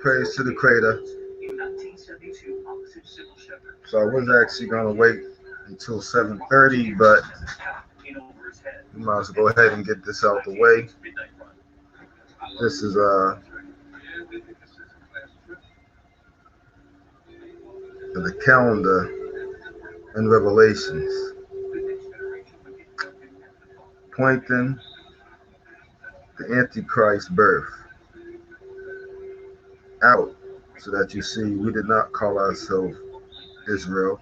praise to the Creator. So I was actually going to wait until 7:30, but we might as well go ahead and get this out the way. This is the calendar in Revelations, pointing the Antichrist birth out, so that you see we did not call ourselves Israel,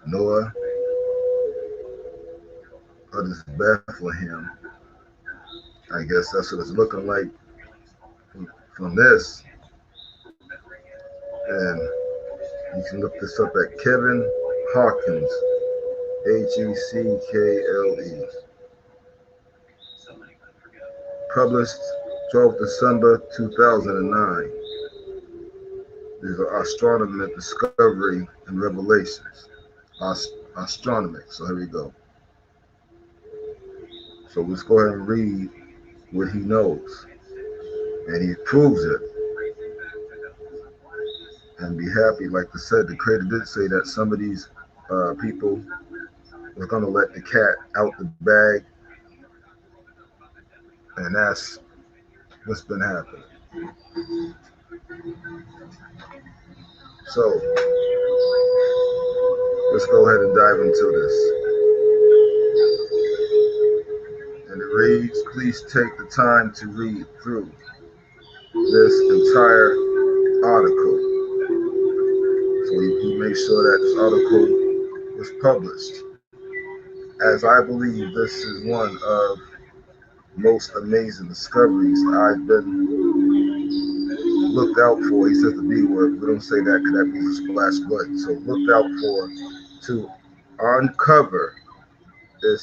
nor others Bethlehem. I guess that's what it's looking like from this. And you can look this up at Kevin Hawkins, Heckle, published 12th December 2009. These are astronomical discovery and revelations. Astronomic. So here we go. So let's go ahead and read what he knows, and he proves it. And be happy, like I said, the Creator did say that some of these people was going to let the cat out the bag, and that's what's been happening. So let's go ahead and dive into this. And it reads, please take the time to read through this entire article. So he made sure that this article was published, as I believe this is one of most amazing discoveries I've been looked out for. He says the B word. We don't say that because that means splash blood. So looked out for to uncover his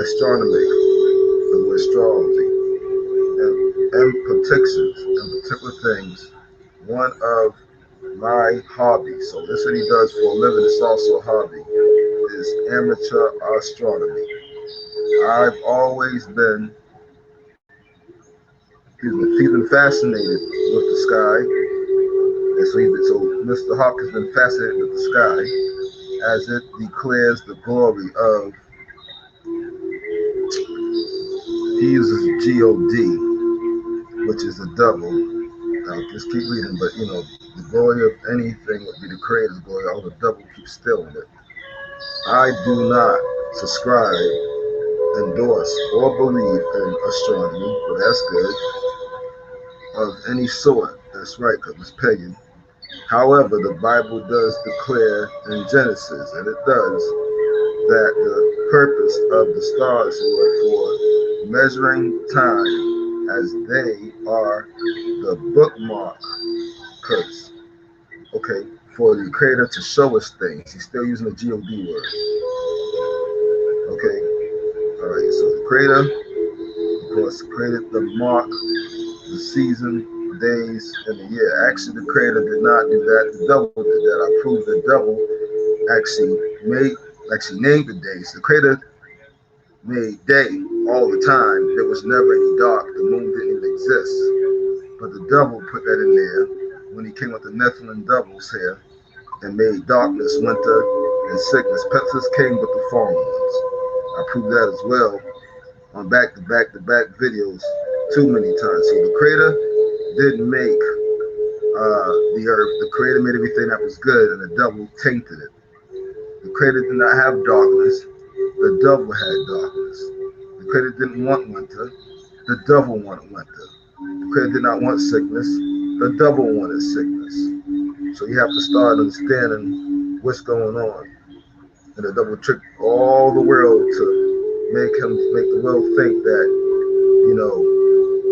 astronomy and astrology and predictions and particular things. One of my hobbies. So this is what he does for a living. It's also a hobby. Is amateur astronomy. I've always been he's been fascinated with the sky. And so Mr. Hawk has been fascinated with the sky as it declares the glory of, he uses God, which is the devil. I'll just keep reading, but the glory of anything would be the Creator's glory. All the devil keeps stealing it. I do not subscribe, endorse, or believe in astronomy, but that's good, of any sort. That's right, because it's pagan. However, the Bible does declare in Genesis, and it does, that the purpose of the stars were for measuring time, as they are the bookmarkers. Okay, for the Creator to show us things. He's still using the God word. Okay, all right. So the Creator, of course, created the mark, the season, days, and the year. Actually, the Creator did not do that. The devil did that. I proved the devil actually named the days. The Creator made day all the time. There was never any dark. The moon didn't even exist. But the devil put that in there when he came with the Nephilim devils here and made darkness, winter, and sickness. Pestilence came with the fallen ones. I proved that as well on back-to-back videos too many times. So the Creator didn't make the earth. The Creator made everything that was good, and the devil tainted it. The Creator did not have darkness. The devil had darkness. The Creator didn't want winter. The devil wanted winter. The Creator did not want sickness. The devil wanted sickness. So you have to start understanding what's going on. And the devil tricked all the world to make the world think that,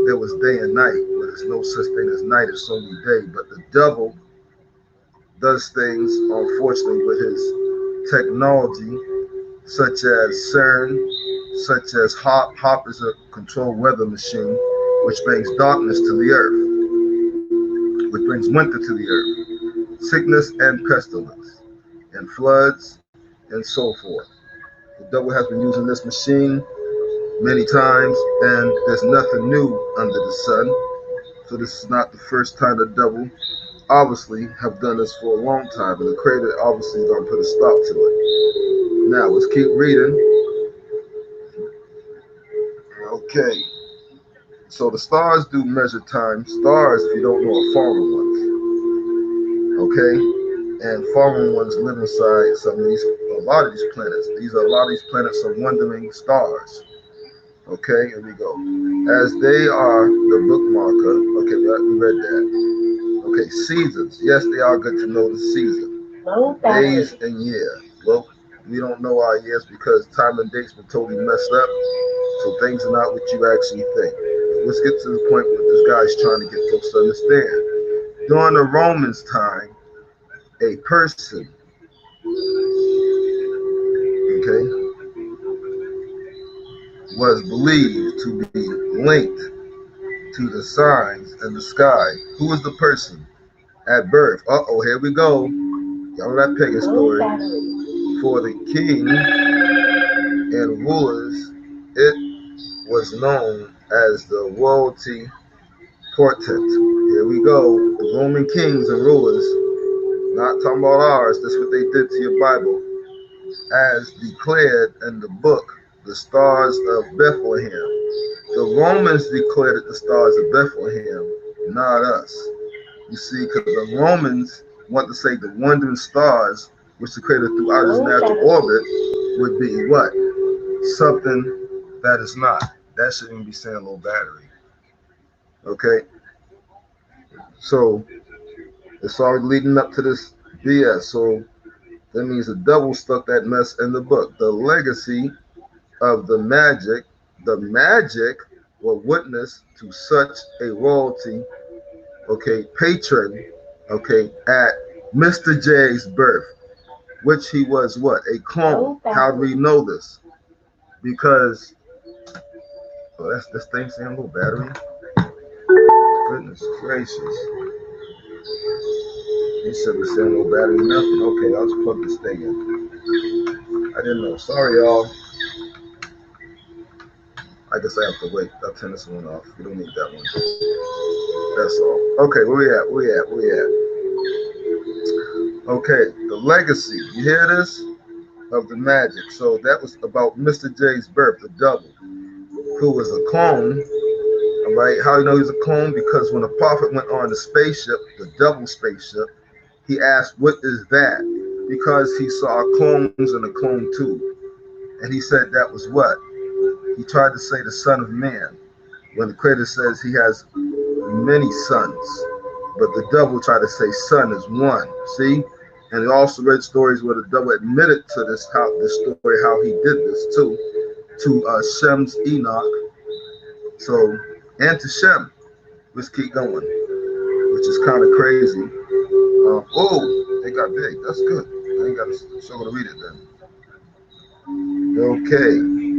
there was day and night. But there's no such thing as night, it's only day. But the devil does things, unfortunately, with his technology, such as CERN, such as HAARP. HAARP is a controlled weather machine, which brings darkness to the earth, which brings winter to the earth, sickness and pestilence, and floods, and so forth. The devil has been using this machine many times, and there's nothing new under the sun. So this is not the first time the devil obviously have done this for a long time, and the creator obviously is going to put a stop to it. Now let's keep reading. Okay, so the stars do measure time. Stars, if you don't know, are fallen ones. Okay, and fallen ones live inside a lot of these planets. A lot of these planets are wandering stars. Okay, here we go. As they are the bookmarker. Okay, we read that. Okay, seasons. Yes, they are good to know the season. Days and year. Well, we don't know our years because time and date's been totally messed up. So things are not what you actually think. Let's get to the point where this guy's trying to get folks to understand. During the Romans' time, a person, okay, was believed to be linked to the signs in the sky. Who was the person? At birth. Here we go. Y'all know that pagan story. For the king and rulers, it was known as the royalty portent. Here we go. The Roman kings and rulers, not talking about ours, that's what they did to your Bible, as declared in the book, the stars of Bethlehem. The Romans declared it the stars of Bethlehem, not us. You see, because the Romans want to say the wandering stars, which the creator throughout his natural orbit, would be what? Something that is not. That shouldn't even be saying low battery. Okay? So, it's already leading up to this BS. So, that means the devil stuck that mess in the book. The legacy of the magic will witness to such a royalty, okay, patron, okay, at Mr. J's birth, which he was what? A clone. How do we know this? Because, that's this thing saying low battery. Goodness gracious. He said we're saying no battery, nothing. Okay, I'll just plug this thing in. I didn't know. Sorry, y'all. I guess I have to wait. I'll turn this one off. We don't need that one. That's all. Okay, where we at? Okay, the legacy. You hear this? Of the magic. So that was about Mr. J's birth, the devil, who was a clone. All right, how you know he's a clone? Because when the prophet went on the spaceship, the devil spaceship, he asked, "What is that?" Because he saw clones in a clone tube. And he said that was what? He tried to say the Son of Man, when the creator says he has many sons. But the devil tried to say son is one. See? And he also read stories where the devil admitted to this story, how he did this too, to Shem's Enoch. So, and to Shem. Let's keep going, which is kind of crazy. They got big. That's good. I ain't got to show to read it then. Okay,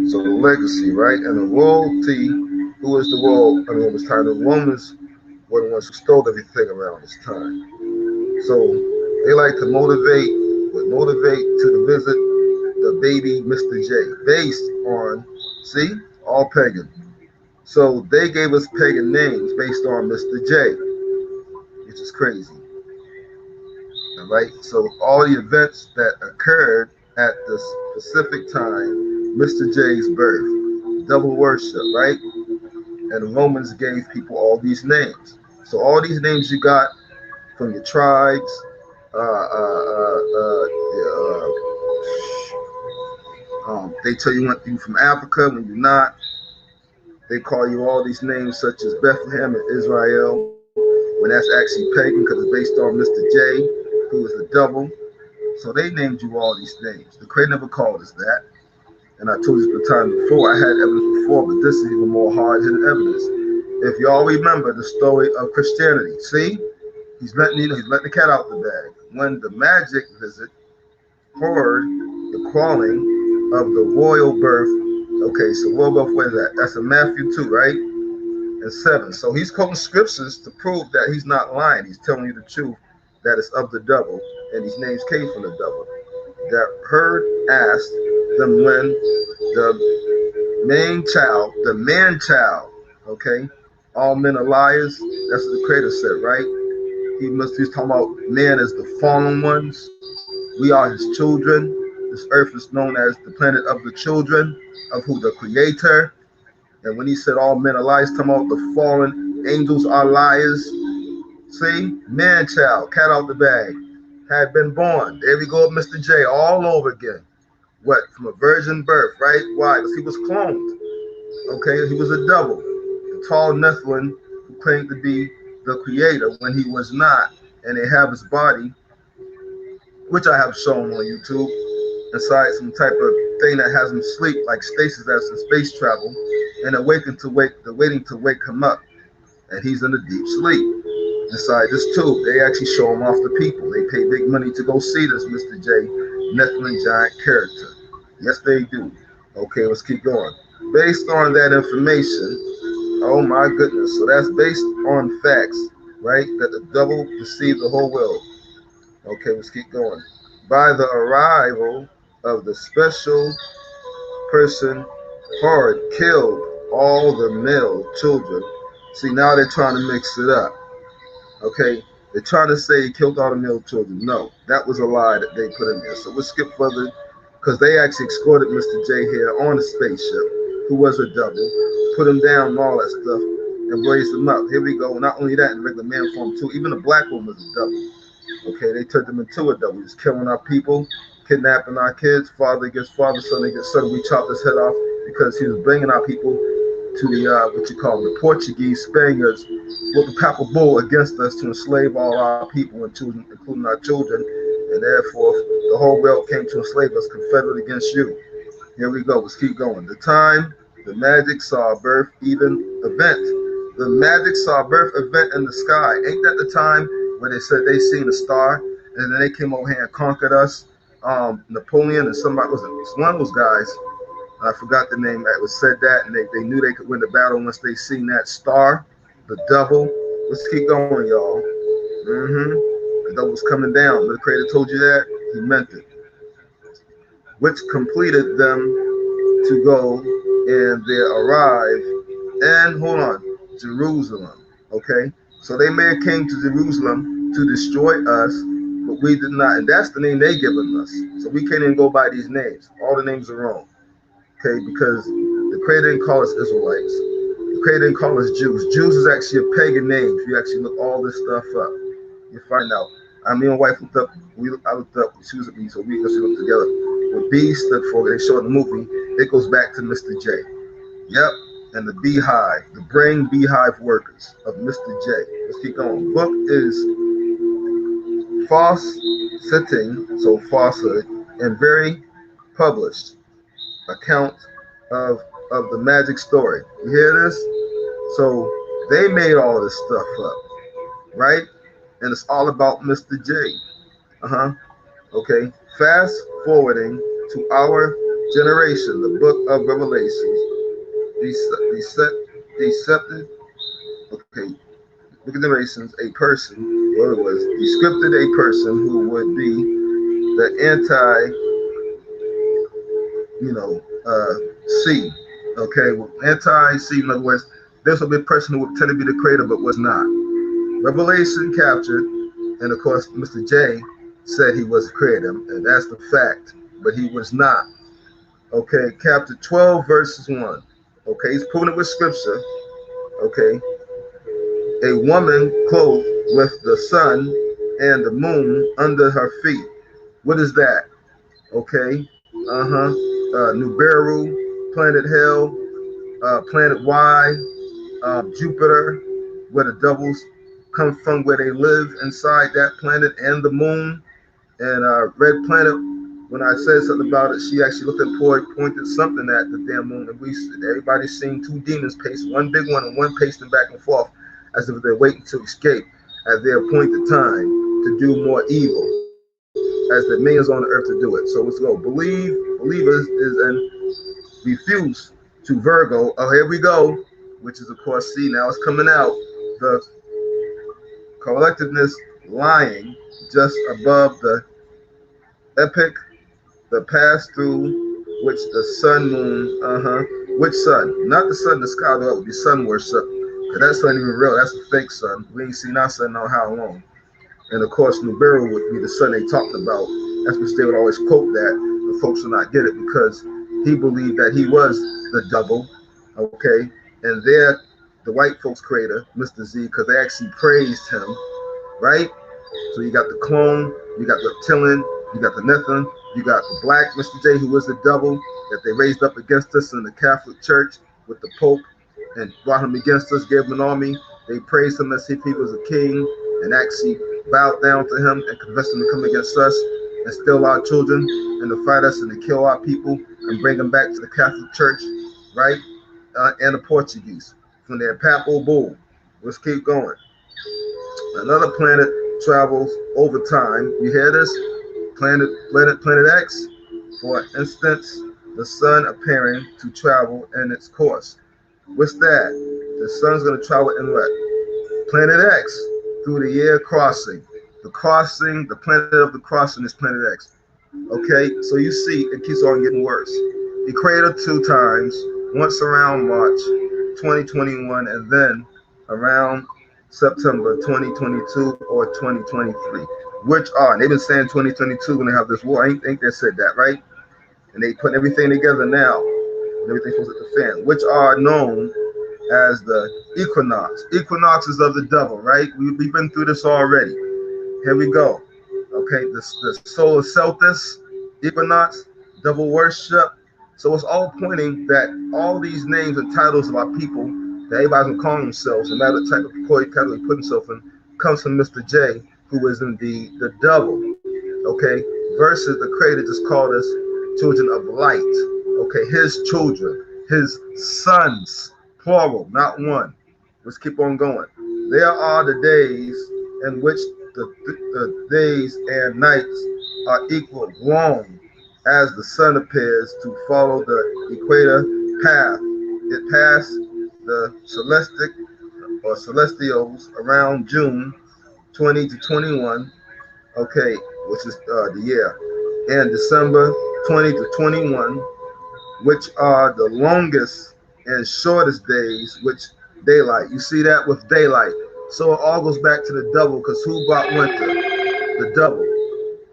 so the legacy, right? And the royalty, who is the royal? I mean, it was time the Romans were the ones who stole everything around this time. So they like to motivate to visit the baby Mr. J, based on, see, all pagan. So they gave us pagan names based on Mr. J, which is crazy. All right, so all the events that occurred at the specific time, Mr. J's birth, double worship, right? And the Romans gave people all these names. So all these names you got from your tribes, they tell you you from Africa when you're not. They call you all these names such as Bethlehem and Israel, when that's actually pagan because it's based on Mr. J, who is the devil. So they named you all these names. The creator never called us that. And I told you the time before, I had evidence before, but this is even more hard-hitting evidence. If y'all remember the story of Christianity, see? He's letting the cat out the bag. When the magic visit heard the calling of the royal birth. Okay, so royal birth, where is that? That's in Matthew 2, right? And 7. So he's quoting scriptures to prove that he's not lying. He's telling you the truth, that it's of the devil, and these names came from the devil. That heard asked them when the man child, okay, all men are liars. That's what the Creator said, right? He's talking about man as the fallen ones. We are his children. This earth is known as the planet of the children of who? The Creator. And when he said all men are liars, talking about the fallen angels are liars. See, man child, cat out the bag, had been born. There we go, Mr. J, all over again. What? From a virgin birth, right? Why? Because he was cloned. Okay, he was a double, a tall Nephilim who claimed to be the creator when he was not. And they have his body, which I have shown on YouTube, inside some type of thing that has him sleep, like stasis as in space travel, and they're waiting to wake him up. And he's in a deep sleep. Inside this tube, they actually show him off to people. They pay big money to go see this Mr. J Nephilim giant character. Yes, they do. Okay, let's keep going. Based on that information, oh my goodness, so that's based on facts, right? That the devil deceived the whole world. Okay, let's keep going. By the arrival of the special person, Horde killed all the male children. See, now they're trying to mix it up. Okay, they're trying to say he killed all the male children. No, that was a lie that they put in there. So we'll skip further because they actually escorted Mr. J here on a spaceship, who was a double, put him down and all that stuff, and raised him up. Here we go. Not only that, in regular man form too. Even the black woman was a double. Okay, they turned him into a double. He was killing our people, kidnapping our kids. Father against father, son against son. We chopped his head off because he was bringing our people to the the Portuguese Spaniards with the papal bull against us to enslave all our people and children, including our children, and therefore the whole world came to enslave us, confederate against you. Here we go. Let's keep going. The time the magic saw birth even event. The magic saw birth event in the sky. Ain't that the time where they said they seen a star and then they came over here and conquered us? Napoleon and somebody was one of those guys. I forgot the name that was said that, and they knew they could win the battle once they seen that star, the devil. Let's keep going, y'all. The devil was coming down. The Creator told you that, he meant it. Which completed them to go, and they arrived, and hold on, Jerusalem. Okay, so they may have came to Jerusalem to destroy us, but we did not, and that's the name they given us. So we can't even go by these names. All the names are wrong. Okay, because the Creator didn't call us Israelites. The Creator didn't call us Jews. Jews is actually a pagan name. If you actually look all this stuff up, you find out. Me and my wife looked up. I looked up. She was at me, so we looked together. What B stood for, they showed in the movie. It goes back to Mr. J. Yep, and the beehive, the brain beehive workers of Mr. J. Let's keep going. Book is false sitting, so falsehood, and very published account of the magic story. You hear this? So they made all this stuff up, right? And it's all about Mr. J. Okay. Fast forwarding to our generation, the book of Revelations, decepted. Okay. Book of Generations, a person, what it was, descripted a person who would be the anti, seed. Okay, well, anti-seed, in other words, this will be a person who would tend to be the creator but was not. Revelation captured, and of course, Mr. J said he was the creator, and that's the fact, but he was not. Okay, chapter 12, verses 1. Okay, he's proving it with scripture. Okay, a woman clothed with the sun and the moon under her feet. What is that? Okay, Nibiru, planet Hell, planet Y, Jupiter, where the devils come from, where they live inside that planet, and the moon. And Red Planet, when I said something about it, she actually looked at pointed something at the damn moon, and everybody's seen two demons pace, one big one and one pacing back and forth, as if they're waiting to escape at their appointed time to do more evil, as the millions on the earth to do it. So let's go. Believers is in refuse to Virgo. Oh, here we go. Which is, of course, see, now it's coming out. The collectiveness lying just above the epic, the pass through which the sun, moon, which sun? Not the sun, the sky, though it would be sun worship, And that sun even real. That's a fake sun. We ain't seen our sun know how long. And of course, Nibiru would be the sun they talked about. That's which they would always quote that. The folks would not get it because he believed that he was the double, okay? And they're the white folks creator, Mr. Z, because they actually praised him, right? So you got the clone, you got the Reptilian, you got the Nephilim, you got the black Mr. J, who was the double that they raised up against us in the Catholic Church with the Pope and brought him against us, gave him an army. They praised him as if he was a king and actually bowed down to him and convinced him to come against us and steal our children and to fight us and to kill our people and bring them back to the Catholic Church, right? And the Portuguese from their papal bull. Let's keep going. Another planet travels over time. You hear this? Planet X, for instance, the sun appearing to travel in its course. What's that? The sun's going to travel in what? Planet X, through the year crossing. The crossing, the planet of the crossing is Planet X. Okay, so you see, it keeps on getting worse. He created 2 times, once around March 2021, and then around September 2022 or 2023, which are, and they've been saying 2022 when they have this war. I think they said that, right? And they put everything together now, and everything's supposed to hit the fan, which are known as the equinox. Equinox is of the devil, right? We've been through this already. Here we go. Okay, the solar Celtus, equinox, devil worship. So it's all pointing that all these names and titles of our people that everybody's gonna call themselves, no matter the type of category put himself in, comes from Mr. J, who is indeed the devil. Okay, versus the creator just called us children of light. Okay, his children, his sons, plural, not one. Let's keep on going. There are the days in which the days and nights are equal, long as the sun appears to follow the equator path. It passed the celestials around June 20 to 21, okay, which is the year, and December 20 to 21, which are the longest and shortest days, which daylight. You see that with daylight. So it all goes back to the devil, because who brought winter? The devil.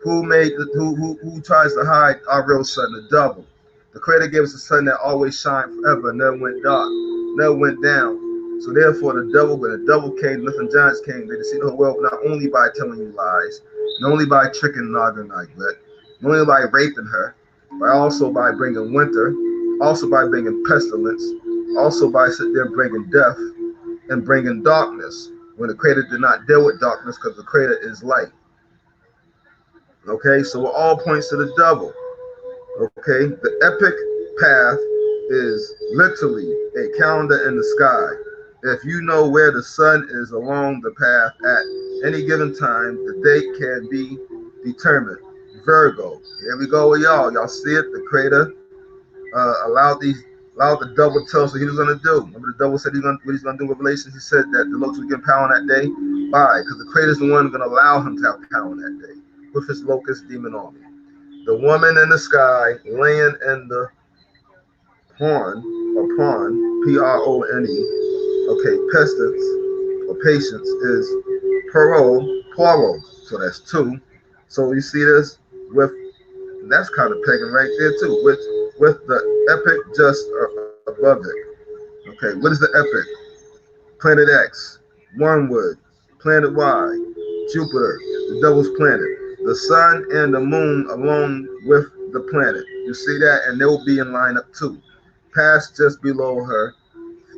Who made who tries to hide our real sun? The devil. The creator gave us a sun that always shined forever, never went dark, never went down. So therefore the devil, when the devil came, nothing giants came, they deceived the whole world not only by telling you lies, not only by tricking Naga Naglet, not only by raping her, but also by bringing winter, also by bringing pestilence, also by sitting there bringing death and bringing darkness, when the creator did not deal with darkness, because the creator is light. Okay, so it all points to the devil. Okay, the epic path is literally a calendar in the sky. If you know where the sun is along the path at any given time, the date can be determined. Virgo. Here we go with y'all. Y'all see it? The creator allowed the devil to tell us what he was going to do. Remember, the devil said what he's going to do in Revelation. He said that the locusts would get power on that day. Why? Because the creator is the one going to allow him to have power on that day with his locust demon army. The woman in the sky laying in the pond, P-R-O-N-E, okay, pestilence or patience is Poirot, so that's 2. So you see this with, that's kind of pagan right there too, with the epic just above it. Okay, what is the epic? Planet X, Wormwood, Planet Y, Jupiter, the devil's planet, the sun and the moon along with the planet. You see that? And they will be in lineup too. Past just below her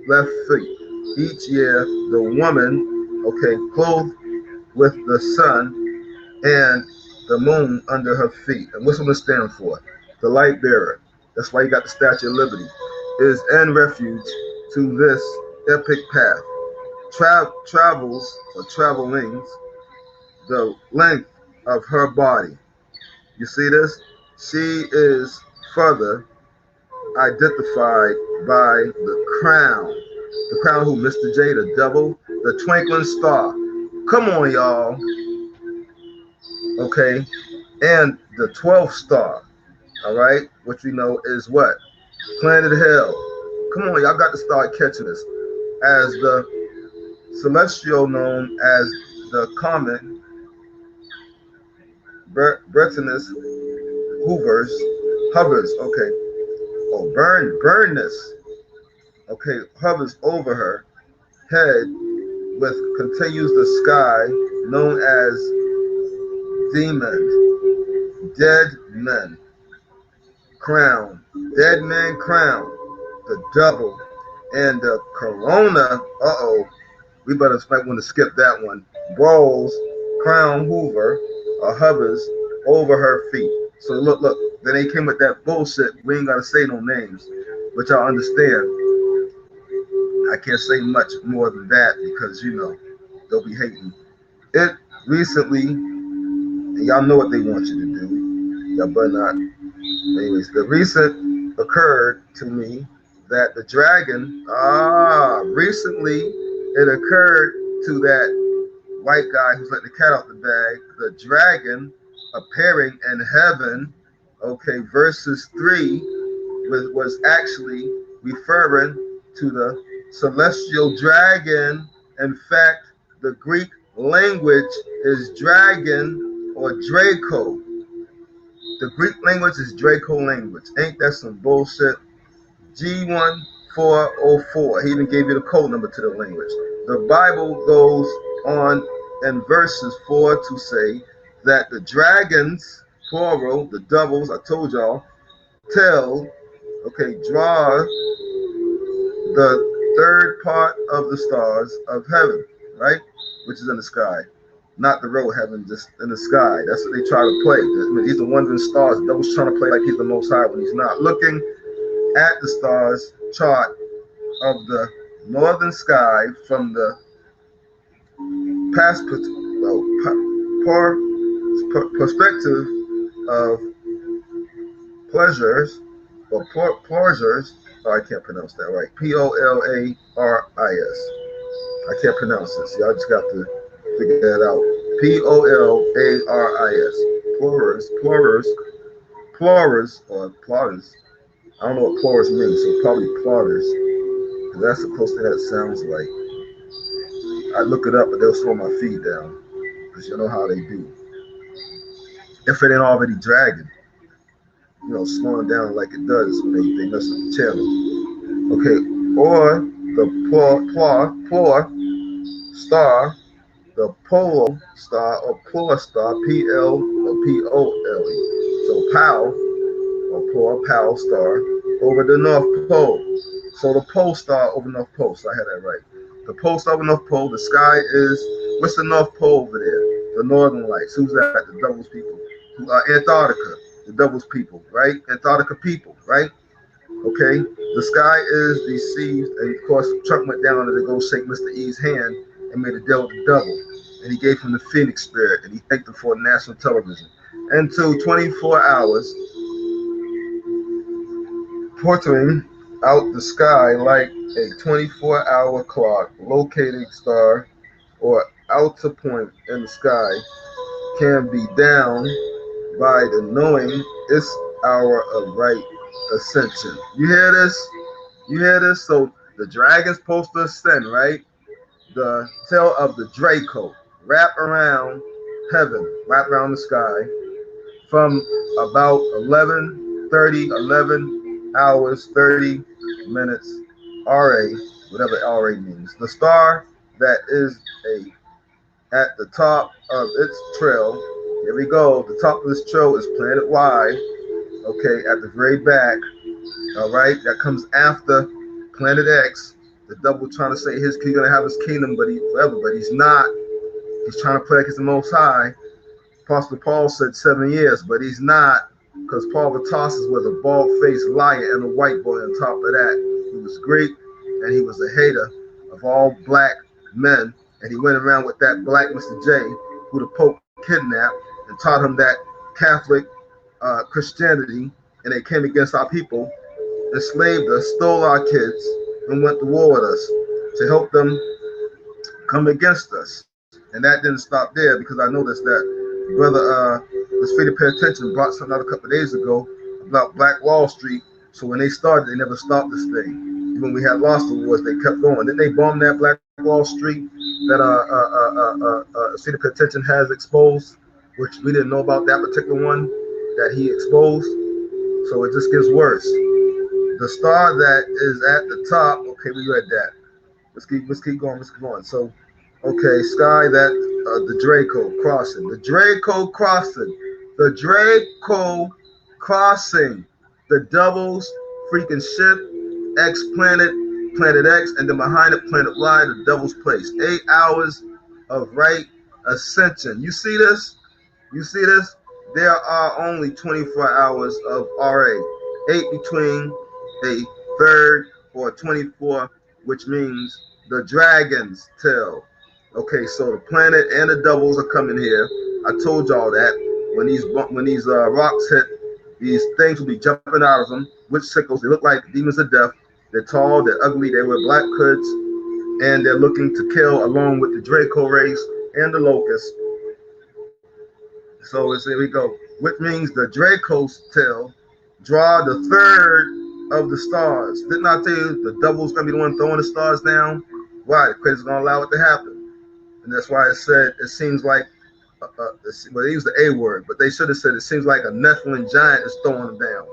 left feet. Each year, the woman, okay, clothed with the sun and the moon under her feet. And what's it stand for? The light bearer. That's why you got the Statue of Liberty. Is in refuge to this epic path. Travels or travelings the length of her body. You see this? She is further identified by the crown. The crown who? Mr. J, the devil, the twinkling star. Come on, y'all. Okay. And the 12th star. All right. Which we know is what? Planet Hell. Come on, y'all got to start catching this. As the celestial known as the common Bretonus hovers, okay. Oh, burnness, okay, hovers over her head with continues the sky known as demon, dead men, crown, dead man crown, the double, and the corona, we might want to skip that one, rolls, crown hoover, or hovers over her feet. So look, then they came with that bullshit. We ain't gotta say no names, but y'all understand. I can't say much more than that because they'll be hating. It recently, and y'all know what they want you to do. Y'all better not. Anyways, the recent occurred to me that the dragon, recently it occurred to that white guy who's letting the cat out the bag, the dragon appearing in heaven, okay, verses 3 was actually referring to the celestial dragon. In fact, the Greek language is dragon or Draco. The Greek language is Draco language. Ain't that some bullshit? G1404. He even gave you the code number to the language. The Bible goes on in verses 4 to say that the dragons, plural, the devils, I told y'all, draw the third part of the stars of heaven, right? Which is in the sky. Not the real heaven, just in the sky. That's what they try to play. I mean, he's the wandering stars. The devil's trying to play like he's the most high when he's not. Looking at the stars chart of the northern sky from the perspective of pleasures, I can't pronounce that right. Polaris. I can't pronounce this. Y'all just got to figure that out. Polaris. Plurals or plauders. I don't know what plurals means, so probably plauders. Because that's supposed to that sounds like. I look it up, but they'll slow my feed down. Because you know how they do. If it ain't already dragging, slowing down like it does when they mess up the channel. Okay, or the plur star, the polo star or plur star, PL or POLE. So Pal star over the North Pole. So the pole star over North Pole. So I had that right. The pole star over North Pole. The sky is, what's the North Pole over there? The Northern Lights. Who's that? The Devil's people. Antarctica. The Devil's people, right? Antarctica people, right? Okay. The sky is deceived, and of course Chuck went down to go shake Mr. E's hand and made a deal with the devil, and he gave him the Phoenix spirit, and he thanked him for national television. Until 24 hours, portraying out the sky like a 24-hour clock, locating star or outer point in the sky can be down by the knowing its hour of right ascension. You hear this? You hear this? So the dragon's supposed to ascend, right? The tail of the Draco wrap around heaven, wrap around the sky from about 11 hours, 30 minutes, RA, whatever RA means. The star that is at the top of its trail, here we go, the top of this trail is planet Y, okay, at the very back, all right, that comes after planet X. The devil trying to say he's going to have his kingdom forever, but he's not. He's trying to play like he's the most high. Apostle Paul said 7 years, but he's not, because Paul of Tarsus was a bald-faced liar and a white boy on top of that. He was Greek, and he was a hater of all black men, and he went around with that black Mr. J, who the Pope kidnapped, and taught him that Catholic Christianity, and they came against our people, enslaved us, stole our kids, and went to war with us to help them come against us. And that didn't stop there, because I noticed that brother, let's free to pay attention, brought something out a couple of days ago about Black Wall Street. So when they started, they never stopped this thing. Even when we had lost the wars, they kept going. Then they bombed that Black Wall Street Cedar Contention has exposed, which we didn't know about that particular one that he exposed. So it just gets worse. The star that is at the top, okay, we read that. Let's keep going. So, okay, sky that the Draco crossing, the Draco crossing, the Devil's freaking ship, X planet, Planet X, and then behind it, Planet Y, the Devil's place. 8 hours of right ascension. You see this? You see this? There are only 24 hours of RA, 8 between a third or 24, which means the dragon's tail. Okay, so the planet and the doubles are coming here. I told y'all that when these rocks hit, these things will be jumping out of them. Witch sickles. They look like demons of death. They're tall. They're ugly. They wear black hoods, and they're looking to kill along with the Draco race and the locusts. So here we go, which means the Draco's tail draw the third of the stars. Didn't I tell you the Devil's gonna be the one throwing the stars down? Why? The Creator's gonna allow it to happen, and that's why it said it seems like. Well, they used the A word, but they should have said it seems like a Nephilim giant is throwing them down,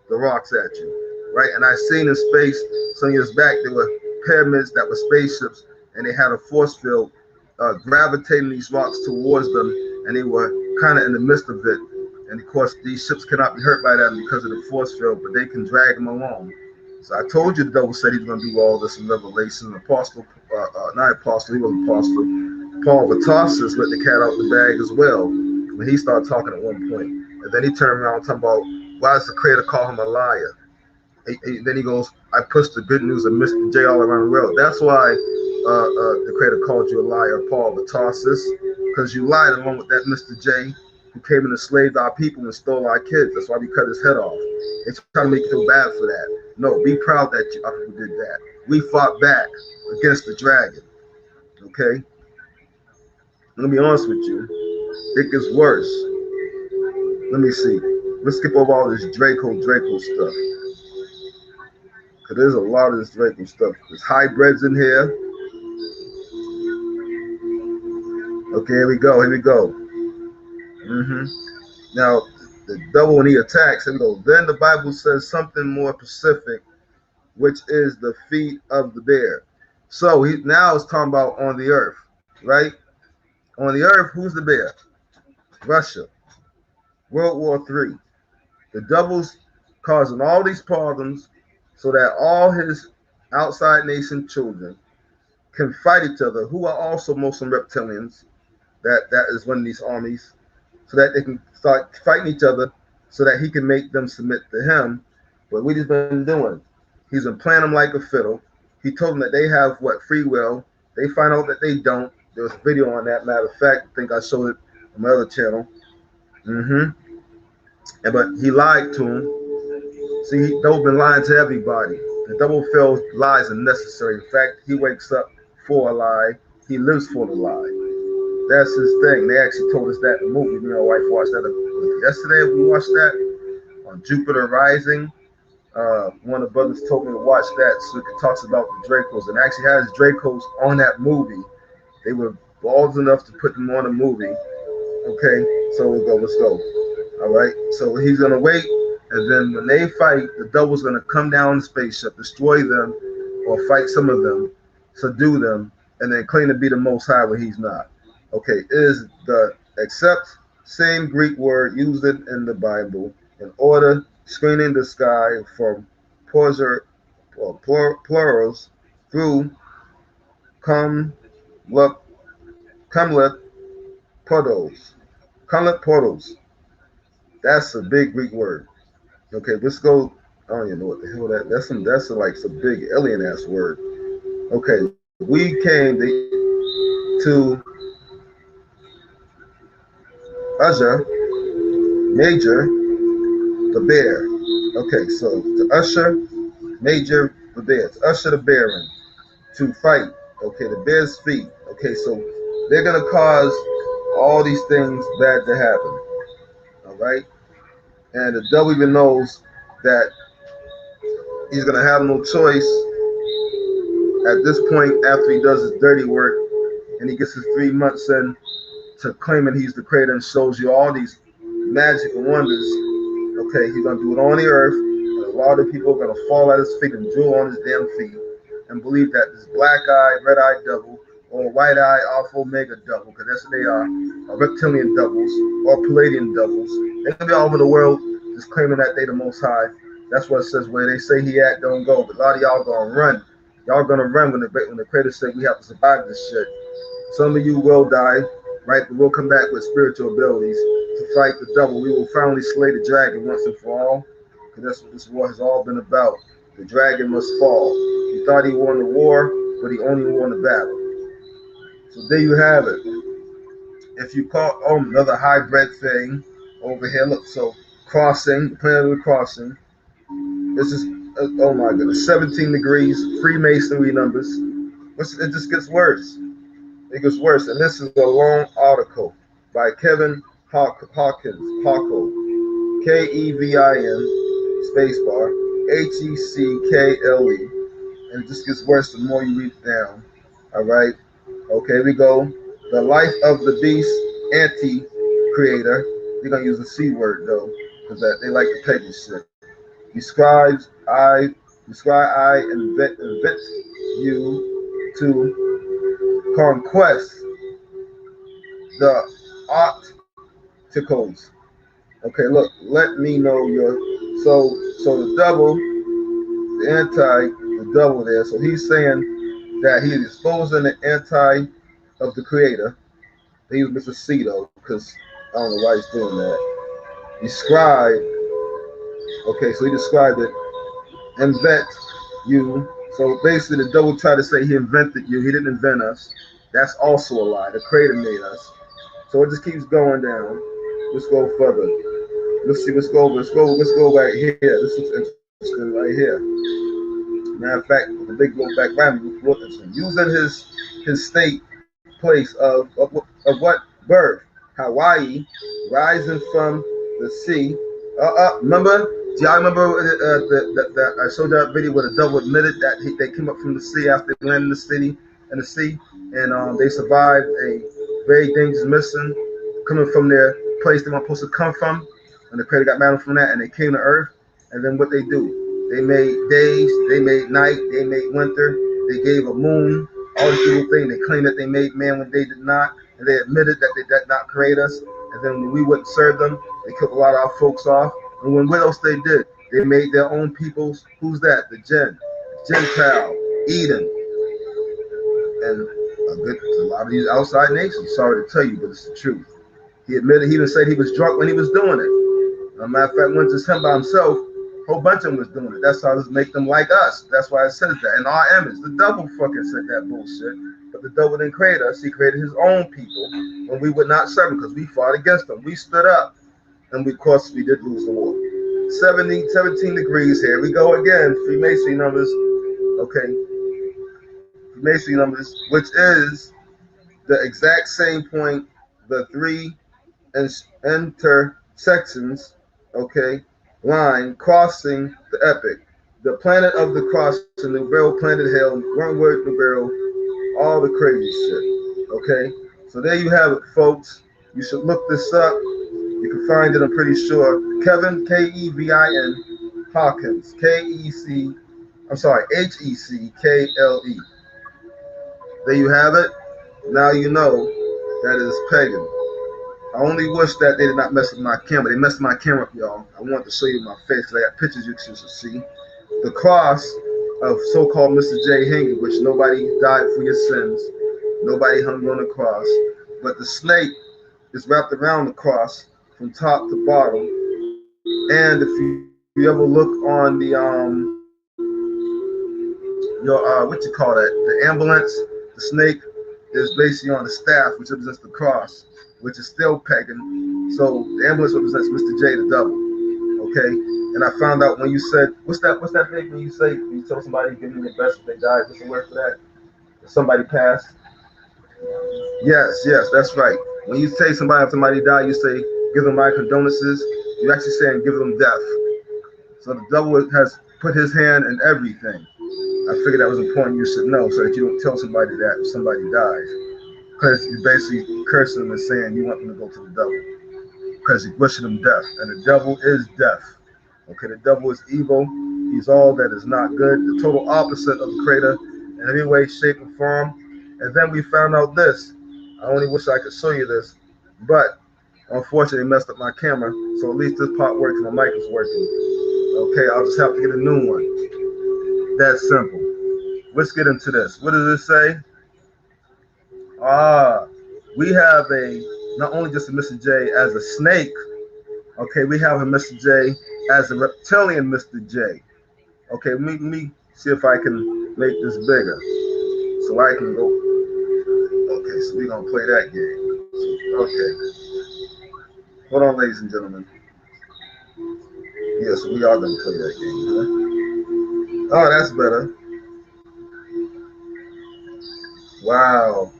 the rocks at you, right? And I seen in space some years back there were pyramids that were spaceships, and they had a force field gravitating these rocks towards them, and they were kind of in the midst of it. And of course, these ships cannot be hurt by them because of the force field, but they can drag them along. So I told you the Devil said he's going to do all this in Revelation. Apostle, not apostle, he wasn't apostle. Paul of Tarsus let the cat out the bag as well when he started talking at one point. And then he turned around talking about why does the Creator call him a liar? Then he goes, I pushed the good news of Mr. J all around the world. That's why the Creator called you a liar, Paul of Tarsus, because you lied along with that Mr. J who came and enslaved our people and stole our kids. That's why we cut his head off. It's trying to make you feel bad for that. No, be proud that you did that. We fought back against the dragon. Okay? Let me be honest with you. It gets worse. Let me see. Let's skip over all this Draco stuff. Because there's a lot of this Draco stuff. There's hybrids in here. Okay, here we go. Now, the Devil, when he attacks, here we go. Then the Bible says something more specific, which is the feet of the bear. So now it's talking about on the earth, right? On the earth, who's the bear? Russia. World War III. The Devil's causing all these problems so that all his outside nation children can fight each other, who are also Muslim reptilians. That is one of these armies, so that they can start fighting each other so that he can make them submit to him. But what he's been doing, he's been playing them like a fiddle. He told them that they have free will. They find out that they don't. There was a video on that. Matter of fact, I think I showed it on my other channel. But he lied to him. See, the Devil been lying to everybody. The Devil feels lies are necessary. In fact, he wakes up for a lie. He lives for the lie. That's his thing. They actually told us that in the movie. Me and my wife watched that yesterday. We watched that on Jupiter Rising. One of the brothers told me to watch that, so it talks about the Dracos, and actually has Dracos on that movie. They were balls enough to put them on a movie. Okay, so let's go. All right, so he's gonna wait, and then when they fight, the Devil's gonna come down the spaceship, destroy them, or fight some of them, subdue them, and then claim to be the Most High when he's not. Okay, is the except same Greek word used it in the Bible in order screening the sky from plurals through cumlet portals. That's a big Greek word. Okay, let's go. I don't even know what the hell that's like some big alien ass word. Okay, we came to usher major the bear. Okay, so to usher major the bear, to usher the bear in to fight. Okay, the bear's feet. Okay, so they're gonna cause all these things bad to happen. All right, and the Devil even knows that he's gonna have no choice at this point after he does his dirty work and he gets his 3 months in to claiming he's the creator and shows you all these magic wonders. Okay, he's gonna do it on the earth, and a lot of people are gonna fall at his feet and drool on his damn feet and believe that this black-eyed, red-eyed devil or white-eyed Alpha Omega devil, because that's what they are reptilian devils or Palladian devils. They're gonna be all over the world just claiming that they the Most High. That's what it says. Where they say he at, don't go. But a lot of y'all gonna run. Y'all gonna run when the creator said we have to survive this shit. Some of you will die, right? But we'll come back with spiritual abilities to fight the devil. We will finally slay the dragon once and for all. Because that's what this war has all been about. The dragon must fall. He thought he won the war, but he only won the battle. So there you have it. If you call another hybrid thing over here, look, so crossing, the planet of the crossing. This is oh my goodness, 17 degrees, Freemasonry numbers. It just gets worse. It gets worse. And this is a long article by Kevin Hawkins, Kevin, spacebar, Heckle. And it just gets worse the more you read it down. All right. Okay, we go. The life of the beast, anti-creator. They're going to use the C word, though, because they like to peg this shit. Describe I invent you to conquest the obstacles. Okay, look, let me know your so the devil, the devil there. So he's saying that he is exposing the anti of the creator. He was Mr. C though, because I don't know why he's doing that. Describe. Okay, so he described it. Invent you. So basically, the devil tried to say he invented you. He didn't invent us. That's also a lie. The creator made us. So it just keeps going down. Let's go further. Let's see. Let's go right here. This is interesting right here. Matter of fact, the big go back round. Using his state place of what birth? Hawaii, rising from the sea. Remember? Do y'all remember that I showed that video where the devil admitted that they came up from the sea after they landed in the sea, and they survived a very dangerous mission coming from their place they weren't supposed to come from, and the creator got mad from that, and they came to Earth, and then what they do? They made days, they made night, they made winter, they gave a moon, all these little things. They claimed that they made man when they did not, and they admitted that they did not create us, and then when we wouldn't serve them, they killed a lot of our folks off. And what else they did? They made their own peoples. Who's that? The Gentile, Eden, and a lot of these outside nations. Sorry to tell you, but it's the truth. He admitted. He even said he was drunk when he was doing it. As a matter of fact, when just him by himself, a whole bunch of them was doing it. That's how to make them like us. That's why it says that in our image. The devil fucking said that bullshit. But the devil didn't create us. He created his own people, and we would not serve him because we fought against them. We stood up. And of course, we did lose the war. 17 degrees here. We go again. Freemasonry numbers. Okay. Freemasonry numbers, which is the exact same point, the three intersections, okay, line crossing the epic. The planet of the cross, the Nubero, planet hell, one word Nubero, all the crazy shit. Okay. So there you have it, folks. You should look this up. You can find it, I'm pretty sure. Kevin, Kevin Hawkins, Heckle. There you have it. Now you know that it is pagan. I only wish that they did not mess with my camera. They messed my camera up, y'all. I want to show you my face because I got pictures you should see. The cross of so-called Mr. J. Hanging, which nobody died for your sins. Nobody hung on the cross. But the snake is wrapped around the cross from top to bottom. And if you ever look on the what you call that, the ambulance, the snake is basically on the staff, which represents the cross, which is still pagan. So the ambulance represents Mr. J, the devil. Okay. And I found out when you said, what's that thing when you tell somebody give me the best if they died? What's the word for that? If somebody passed. Yes, that's right. When you say somebody died, you say, give them my condolences. You're actually saying give them death. So the devil has put his hand in everything. I figured that was important you should know so that you don't tell somebody that if somebody dies. because you're basically cursing them and saying you want them to go to the devil because you're wishing them death, and the devil is death. Okay, the devil is evil. He's all that is not good, the total opposite of the Creator in any way, shape, or form. And then we found out this. I only wish I could show you this, but unfortunately messed up my camera, so at least this part works and my mic is working. Okay, I'll just have to get a new one. That's simple. Let's get into this. What does it say? We have not only just a Mr. J as a snake, okay, we have a Mr. J as a reptilian Mr. J. Okay, let me see if I can make this bigger so I can go. Okay, so we're gonna play that game. Okay, hold on, ladies and gentlemen. Yeah, so we are gonna play that game, huh? Oh, that's better. Wow.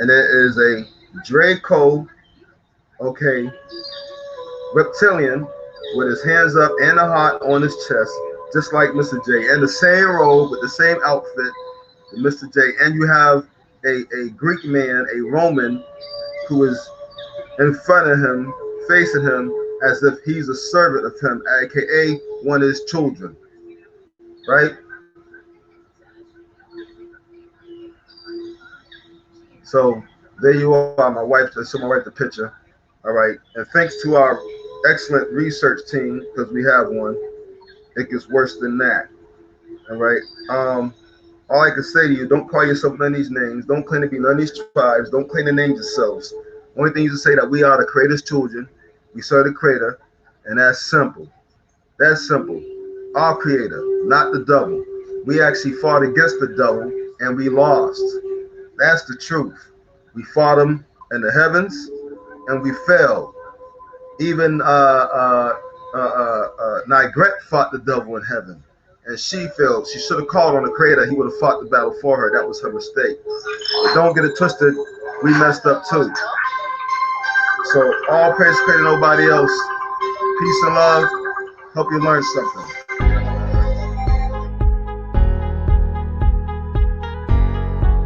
And there is a Draco, okay, reptilian with his hands up and a heart on his chest, just like Mr. J, and the same robe with the same outfit with Mr. J. And you have a Greek man, a Roman, who is in front of him, facing him as if he's a servant of him, aka one of his children, right? So there you are, my wife. I showed my wife the picture. All right, and thanks to our excellent research team, because we have one, it gets worse than that. All right. All I can say to you, don't call yourself none of these names. Don't claim to be none of these tribes. Don't claim to name yourselves. Only thing you can say that we are the Creator's children. We serve the Creator, and that's simple. That's simple. Our Creator, not the devil. We actually fought against the devil, and we lost. That's the truth. We fought him in the heavens, and we failed. Even Nigret fought the devil in heaven, and she failed. She should have called on the Creator. He would have fought the battle for her. That was her mistake. But don't get it twisted. We messed up too. So all praise to Creator, nobody else. Peace and love. Hope you learned something.